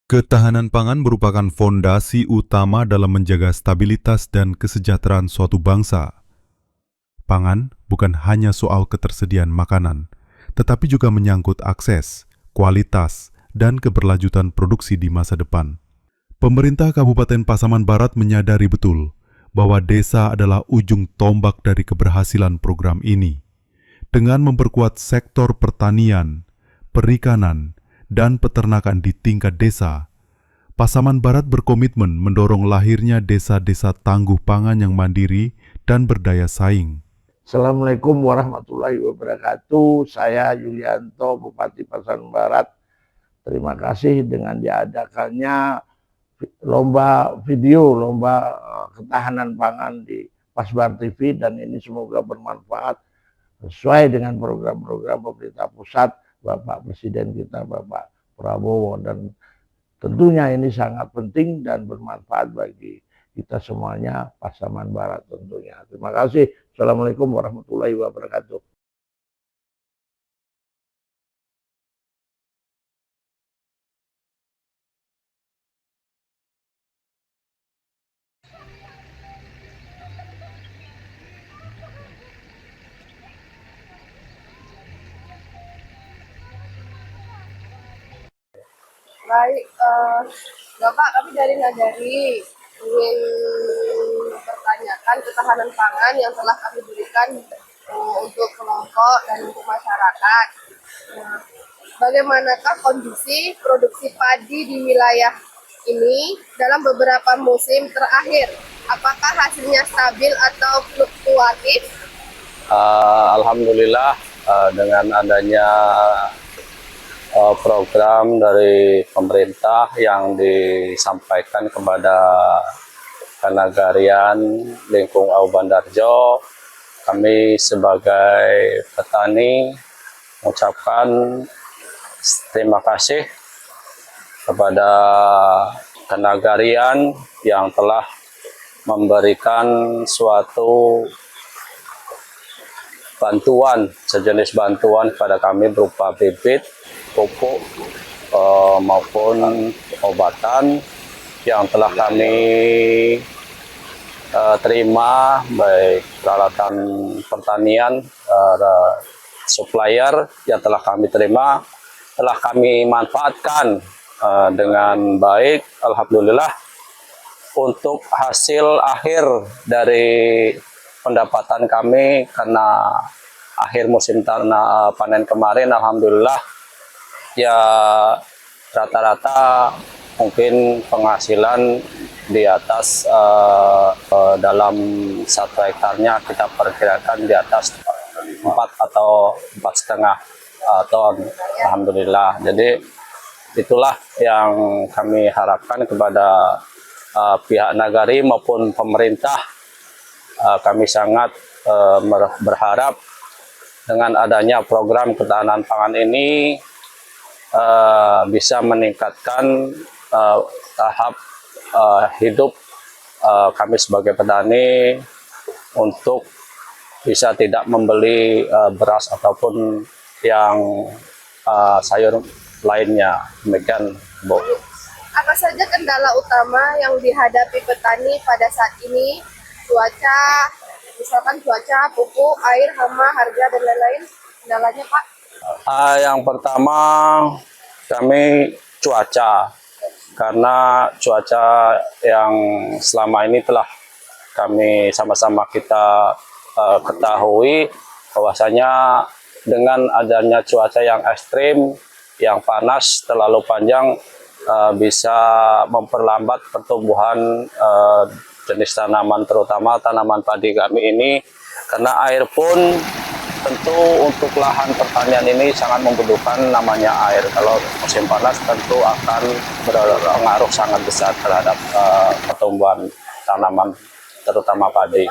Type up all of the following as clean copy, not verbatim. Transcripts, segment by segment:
Ketahanan pangan merupakan fondasi utama dalam menjaga stabilitas dan kesejahteraan suatu bangsa. Pangan bukan hanya soal ketersediaan makanan, tetapi juga menyangkut akses, kualitas, dan keberlanjutan produksi di masa depan. Pemerintah Kabupaten Pasaman Barat menyadari betul bahwa desa adalah ujung tombak dari keberhasilan program ini. Dengan memperkuat sektor pertanian, perikanan, dan peternakan di tingkat desa, Pasaman Barat berkomitmen mendorong lahirnya desa-desa tangguh pangan yang mandiri dan berdaya saing. Assalamualaikum warahmatullahi wabarakatuh. Saya Yulianto, Bupati Pasaman Barat. Terima kasih dengan diadakannya lomba ketahanan pangan di Pasbar TV, dan ini semoga bermanfaat sesuai dengan program-program pemerintah pusat, Bapak Presiden kita, Bapak Prabowo, dan tentunya ini sangat penting dan bermanfaat bagi kita semuanya, Pasaman Barat tentunya. Terima kasih. Assalamualaikum warahmatullahi wabarakatuh. Baik, Bapak, kami dari Nagari ingin mempertanyakan ketahanan pangan yang telah kami berikan untuk kelompok dan untuk masyarakat. Nah, bagaimanakah kondisi produksi padi di wilayah ini dalam beberapa musim terakhir? Apakah hasilnya stabil atau fluktuatif? Alhamdulillah, dengan adanya program dari pemerintah yang disampaikan kepada Kanagarian Lingkung Au Bandarjo, kami sebagai petani mengucapkan terima kasih kepada Kanagarian yang telah memberikan suatu bantuan, sejenis bantuan kepada kami berupa bibit, pupuk maupun obatan yang telah kami terima, baik peralatan pertanian, supplier yang telah kami terima, telah kami manfaatkan dengan baik. Alhamdulillah, untuk hasil akhir dari pendapatan kami karena akhir musim panen kemarin, alhamdulillah ya rata-rata mungkin penghasilan di atas dalam 1 hektarnya kita perkirakan di atas 4 atau 4,5 ton, alhamdulillah. Jadi itulah yang kami harapkan kepada pihak Nagari maupun pemerintah. Kami sangat berharap dengan adanya program ketahanan pangan ini bisa meningkatkan tahap hidup kami sebagai petani untuk bisa tidak membeli beras ataupun yang sayur lainnya. Demikian, Bu. Apa saja kendala utama yang dihadapi petani pada saat ini? Cuaca, misalkan cuaca, pupuk, air, hama, harga, dan lain-lain. Kendalanya, Pak? Yang pertama, kami cuaca. Karena cuaca yang selama ini telah kami sama-sama kita ketahui bahwasanya dengan adanya cuaca yang ekstrim, yang panas, terlalu panjang, bisa memperlambat pertumbuhan jenis tanaman, terutama tanaman padi kami ini, karena air pun tentu untuk lahan pertanian ini sangat membutuhkan namanya air. Kalau musim panas tentu akan berpengaruh sangat besar terhadap pertumbuhan tanaman, terutama padi.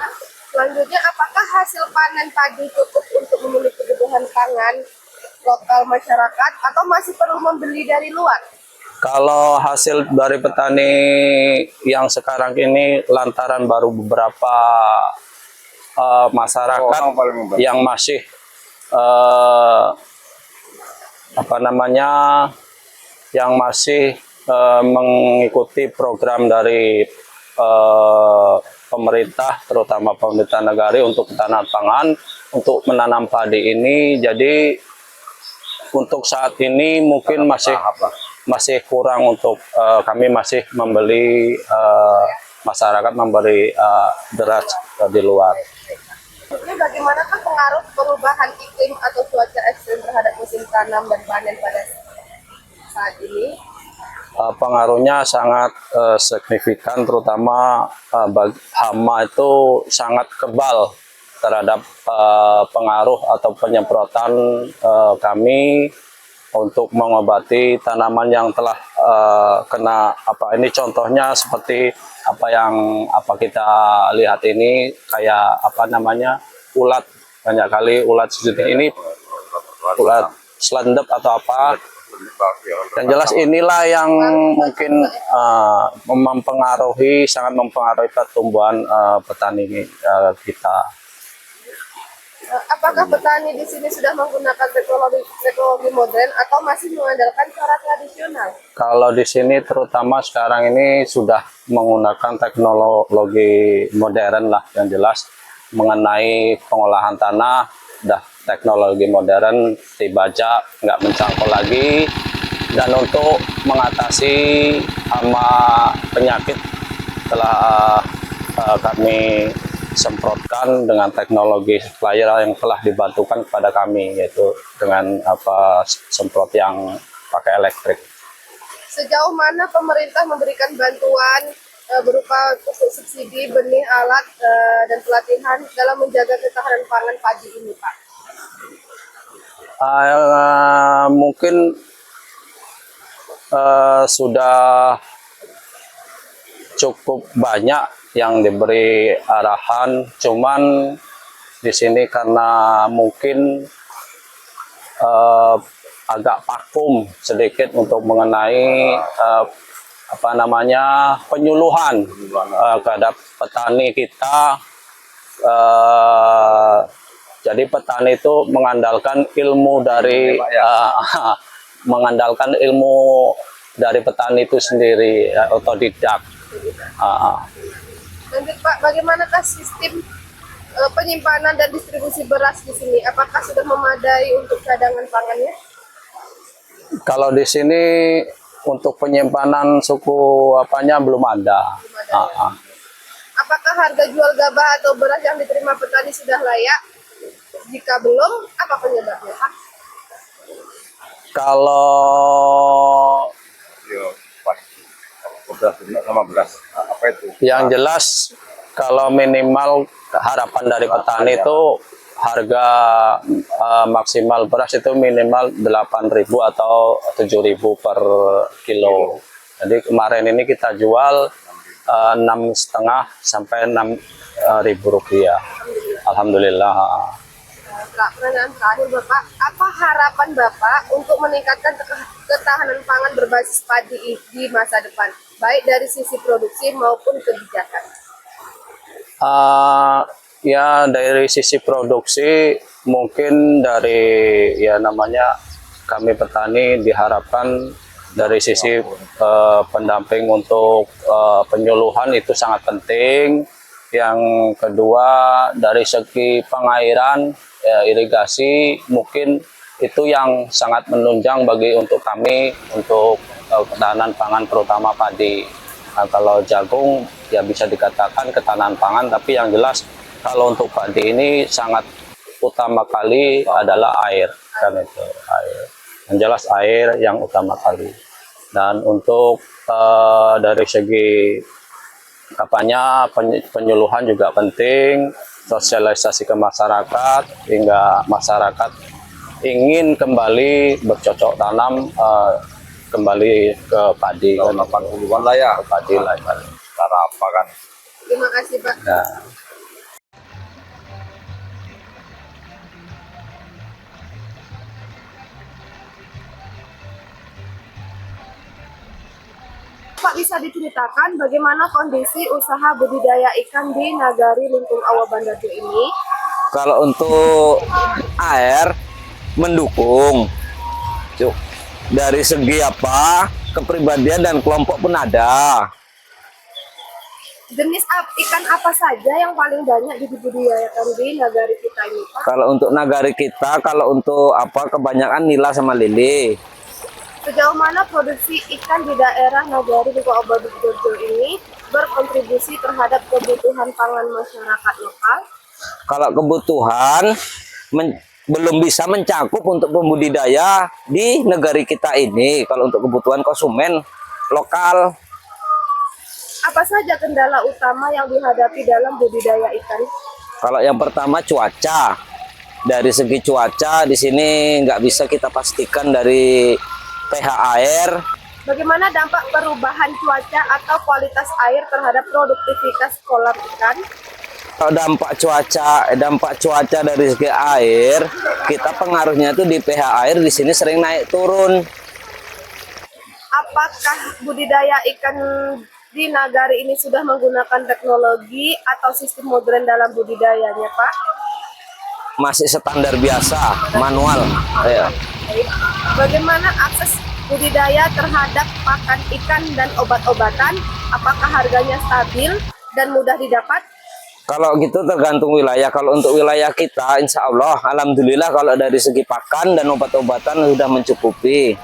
Selanjutnya, apakah hasil panen padi cukup untuk memenuhi kebutuhan pangan lokal masyarakat atau masih perlu membeli dari luar? Kalau hasil dari petani yang sekarang ini, lantaran baru beberapa masyarakat yang masih yang masih mengikuti program dari pemerintah, terutama pemerintah negara untuk ketahanan pangan, untuk menanam padi ini. Jadi untuk saat ini mungkin masih kurang untuk kami masih membeli masyarakat membeli beras di luar. Ini bagaimanakah pengaruh perubahan iklim atau cuaca ekstrim terhadap musim tanam dan panen pada saat ini? Pengaruhnya sangat signifikan, terutama hama itu sangat kebal terhadap pengaruh atau penyemprotan kami untuk mengobati tanaman yang telah kena ini contohnya seperti apa kita lihat ini, kayak ulat, banyak kali ulat sejenis ini, ulat selendep atau apa. Yang jelas inilah yang mungkin sangat mempengaruhi pertumbuhan petani kita. Apakah petani di sini sudah menggunakan teknologi modern atau masih mengandalkan cara tradisional? Kalau di sini terutama sekarang ini sudah menggunakan teknologi modern lah, yang jelas mengenai pengolahan tanah, dah teknologi modern, dibajak, nggak mencangkul lagi, dan untuk mengatasi hama penyakit telah kami semprotkan dengan teknologi supplier yang telah dibantukan kepada kami, yaitu dengan semprot yang pakai elektrik. Sejauh mana pemerintah memberikan bantuan berupa subsidi benih, alat, dan pelatihan dalam menjaga ketahanan pangan padi ini, Pak? Mungkin sudah cukup banyak yang diberi arahan, cuman di sini karena mungkin agak vakum sedikit untuk mengenai penyuluhan terhadap petani kita. Jadi petani itu mengandalkan ilmu dari petani itu sendiri, otodidak. Lanjut Pak, bagaimanakah sistem penyimpanan dan distribusi beras di sini? Apakah sudah memadai untuk cadangan pangannya? Kalau di sini untuk penyimpanan belum ada. Apakah harga jual gabah atau beras yang diterima petani sudah layak? Jika belum, apa penyebabnya, Pak? Kalau yang jelas, kalau minimal harapan dari petani itu harga maksimal beras itu minimal 8.000 atau 7.000 per kilo. Jadi kemarin ini kita jual 6,5 sampai 6.000 rupiah. Alhamdulillah. Pertanyaan terakhir Bapak, apa harapan Bapak untuk meningkatkan ketahanan pangan berbasis padi di masa depan, baik dari sisi produksi maupun kebijakan? Ya, dari sisi produksi mungkin dari kami petani diharapkan dari sisi pendamping untuk penyuluhan itu sangat penting. Yang kedua dari segi pengairan, irigasi mungkin itu yang sangat menunjang untuk kami untuk ketahanan pangan terutama padi. Nah, kalau jagung ya bisa dikatakan ketahanan pangan, tapi yang jelas kalau untuk padi ini sangat utama kali adalah air, kan itu air. Yang jelas air yang utama kali. Dan untuk dari segi penyuluhan juga penting, sosialisasi ke masyarakat hingga masyarakat ingin kembali bercocok tanam, kembali ke padi. 80-an lah ya, ke padi lah. cara apa kan. Terima kasih Pak. Ya. Pak, bisa diceritakan bagaimana kondisi usaha budidaya ikan di Nagari Limpung Awa Bandarjo ini? Kalau untuk air mendukung, dari segi kepribadian dan kelompok pun ada. Jenis ikan apa saja yang paling banyak dibudidayakan di nagari kita ini, Pak? Kalau untuk nagari kita, kalau untuk apa kebanyakan nila sama lele. Sejauh mana produksi ikan di daerah nagari Buka Oba Durjo ini berkontribusi terhadap kebutuhan pangan masyarakat lokal? Kalau kebutuhan belum bisa mencakup untuk pembudidaya di negari kita ini. Kalau untuk kebutuhan konsumen lokal. Apa saja kendala utama yang dihadapi dalam budidaya ikan? Kalau yang pertama cuaca. Dari segi cuaca di sini nggak bisa kita pastikan dari pH air. Bagaimana dampak perubahan cuaca atau kualitas air terhadap produktivitas kolam ikan? Kalau dampak cuaca dari segi air, kita pengaruhnya itu di pH air di sini sering naik turun. Apakah budidaya ikan di nagari ini sudah menggunakan teknologi atau sistem modern dalam budidayanya, Pak? Masih standar biasa, manual. Ya. Baik. Bagaimana akses budidaya terhadap pakan ikan dan obat-obatan? Apakah harganya stabil dan mudah didapat? Kalau gitu tergantung wilayah. Kalau untuk wilayah kita, insya Allah, alhamdulillah kalau dari segi pakan dan obat-obatan sudah mencukupi.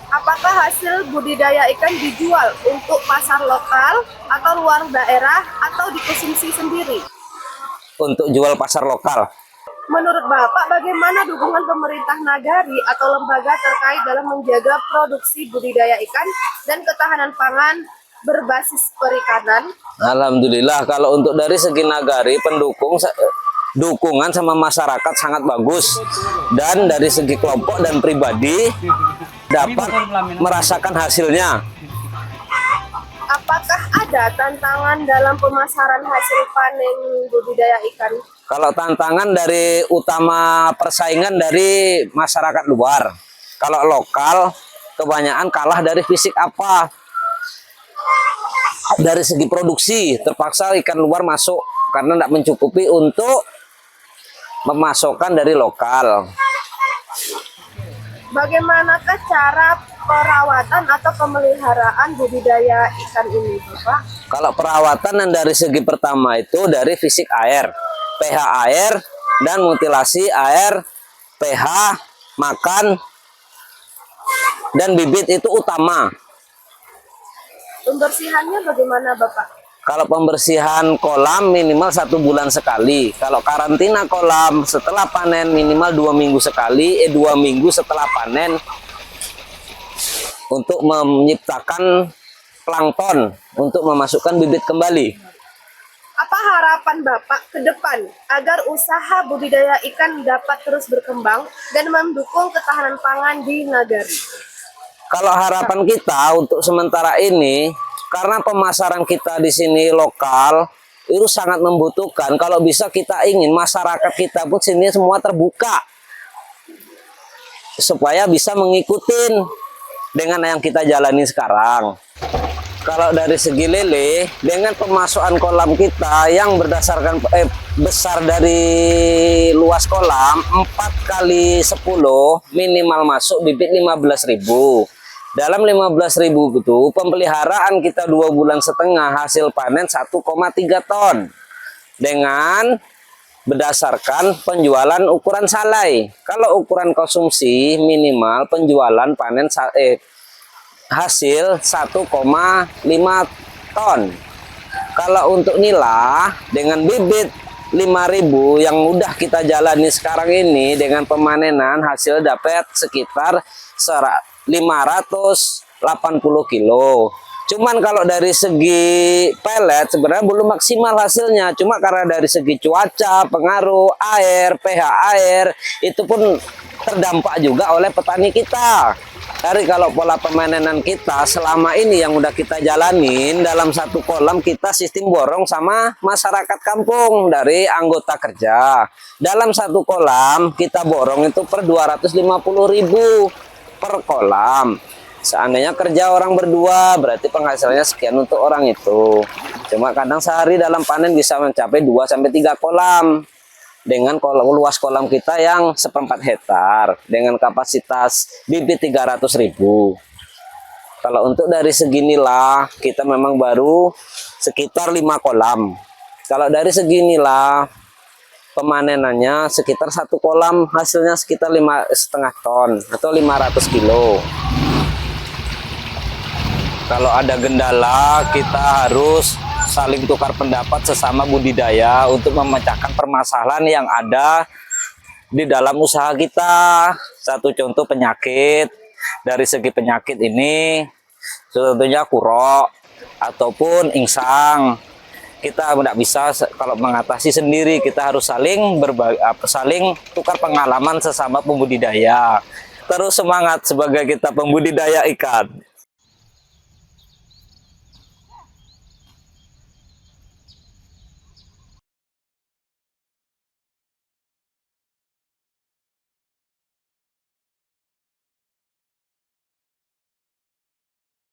Apakah hasil budidaya ikan dijual untuk pasar lokal atau luar daerah atau dikonsumsi sendiri? Untuk jual pasar lokal. Menurut Bapak, bagaimana dukungan pemerintah nagari atau lembaga terkait dalam menjaga produksi budidaya ikan dan ketahanan pangan berbasis perikanan? Alhamdulillah, kalau untuk dari segi nagari, dukungan sama masyarakat sangat bagus. Dan dari segi kelompok dan pribadi, dapat merasakan hasilnya. Apakah ada tantangan dalam pemasaran hasil panen budidaya ikan? Kalau tantangan dari utama persaingan dari masyarakat luar. Kalau lokal, kebanyakan kalah dari fisik apa. Dari segi produksi, terpaksa ikan luar masuk karena tidak mencukupi untuk memasokkan dari lokal. Bagaimanakah cara perawatan atau pemeliharaan budidaya ikan ini, Bapak? Kalau perawatan yang dari segi pertama itu dari fisik air, pH air, dan mutilasi air, pH, makan, dan bibit itu utama. Pembersihannya bagaimana, Bapak? Kalau pembersihan kolam minimal 1 bulan sekali. Kalau karantina kolam setelah panen minimal 2 minggu sekali, 2 minggu setelah panen untuk menciptakan plankton untuk memasukkan bibit kembali. Apa harapan Bapak ke depan agar usaha budidaya ikan dapat terus berkembang dan mendukung ketahanan pangan di nagari? Kalau harapan kita untuk sementara ini, karena pemasaran kita di sini lokal, itu sangat membutuhkan. Kalau bisa kita ingin masyarakat kita pun sini semua terbuka. Supaya bisa mengikuti dengan yang kita jalani sekarang. Kalau dari segi lele, dengan pemasukan kolam kita yang berdasarkan besar dari luas kolam 4 kali 10 minimal masuk bibit 15.000. Dalam 15.000 itu pemeliharaan kita 2 bulan setengah, hasil panen 1,3 ton. Dengan berdasarkan penjualan ukuran salai. Kalau ukuran konsumsi minimal penjualan panen hasil 1,5 ton. Kalau untuk nila dengan bibit 5.000 yang udah kita jalani sekarang ini dengan pemanenan hasil dapat sekitar 580 kilo. Cuman kalau dari segi pelet sebenarnya belum maksimal hasilnya. Cuma karena dari segi cuaca, pengaruh air, pH air itu pun terdampak juga oleh petani kita. Dari kalau pola pemanenan kita selama ini yang udah kita jalanin dalam satu kolam kita sistem borong sama masyarakat kampung dari anggota kerja. Dalam satu kolam kita borong itu per 250.000 per kolam. Seandainya kerja orang berdua berarti penghasilannya sekian untuk orang itu. Cuma kadang sehari dalam panen bisa mencapai 2-3 kolam. Dengan luas kolam kita yang 1/4 hektar dengan kapasitas bibit 300.000. Kalau untuk dari segi nila, kita memang baru sekitar 5 kolam. Kalau dari segi nila, pemanenannya sekitar 1 kolam hasilnya sekitar 5,5 ton atau 500 kilo. Kalau ada kendala, kita harus saling tukar pendapat sesama budidaya untuk memecahkan permasalahan yang ada di dalam usaha kita. Satu contoh penyakit, dari segi penyakit ini contohnya kurok ataupun insang, kita tidak bisa kalau mengatasi sendiri, kita harus saling saling tukar pengalaman sesama pembudidaya. Terus semangat sebagai kita pembudidaya ikan.